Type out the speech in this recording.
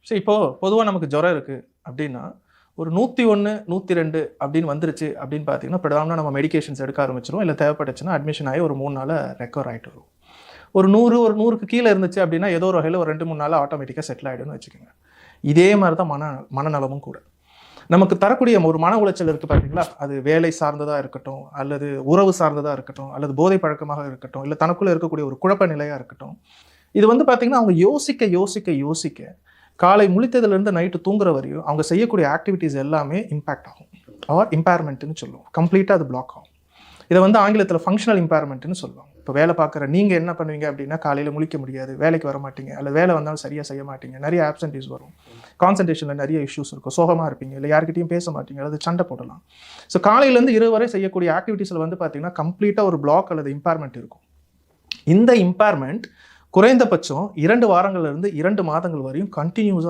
சரி, இப்போ பொதுவா நமக்கு ஜுரம் இருக்கு அப்படின்னா, ஒரு 101, 102 அப்படின்னு வந்துருச்சு அப்படின்னு பார்த்தீங்கன்னா, பிரடாமனா நம்ம மெடிகேஷன்ஸ் எடுக்க ஆரம்பிச்சுருவோம். இல்ல தேவைப்பட்டுச்சுன்னா அட்மிஷன் ஆகி ஒரு 3 நாள்ல ரெக்கவர் ஆயிட்டு வருவோம். ஒரு 100, ஒரு 100க்கு கீழ இருந்துச்சு அப்படின்னா, ஏதோ ஒரு வகையில ஒரு 2, 3 நாள்ல ஆட்டோமேட்டிக்கா செட்டில் ஆயிடும்னு வச்சுக்கோங்க. இதே மாரி தான் மனநலமும் கூட. நமக்கு தரக்கூடிய ஒரு மன உளைச்சல் இருக்கு பார்த்தீங்களா? அது வேலை சார்ந்ததா இருக்கட்டும், அல்லது உறவு சார்ந்ததா இருக்கட்டும், அல்லது போதை பழக்கமாக இருக்கட்டும், இல்ல தனக்குள்ள இருக்கக்கூடிய ஒரு குழப்ப நிலையா இருக்கட்டும். இது வந்து பார்த்தீங்கன்னா, அவங்க யோசிக்க காலை முழித்ததிலிருந்து நைட்டு தூங்குற வரையும் அவங்க செய்யக்கூடிய ஆக்டிவிட்டீஸ் எல்லாமே இம்பேக்ட் ஆகும். ஆர் இம்பேர்மெண்ட்ன்னு சொல்லுவோம். கம்ப்ளீட்டா அது பிளாக் ஆகும். இத வந்து ஆங்கிலத்தில ஃபங்ஷனல் இம்பேர்மெண்ட்ன்னு சொல்லுவாங்க. இப்போ வேலை பார்க்குற நீங்க என்ன பண்ணுவீங்க அப்படின்னா, காலையில முழிக்க முடியாது, வேலைக்கு வர மாட்டீங்க, அல்லது வேலை வந்தாலும் சரியா செய்ய மாட்டீங்க. நெறைய ஆப்சென்டீஸ் வரும். கான்சன்ட்ரேஷன்ல நெறைய இஷ்யூஸ் இருக்கும். சோகமா இருப்பீங்க, இல்ல யார்கிட்டயும் பேச மாட்டீங்க, அல்லது சண்டை போடலாம். ஸோ காலையிலேருந்து இரவு வரை செய்யக்கூடிய ஆக்டிவிட்டீஸ்ல வந்து பார்த்தீங்கன்னா, கம்ப்ளீட்டா ஒரு பிளாக் அல்லது இம்பேர்மெண்ட் இருக்கும். இந்த இம்பேர்மெண்ட் குறைந்தபட்சம் 2 வாரங்கள்ல இருந்து 2 மாதங்கள் வரையும் கன்டினியூஸா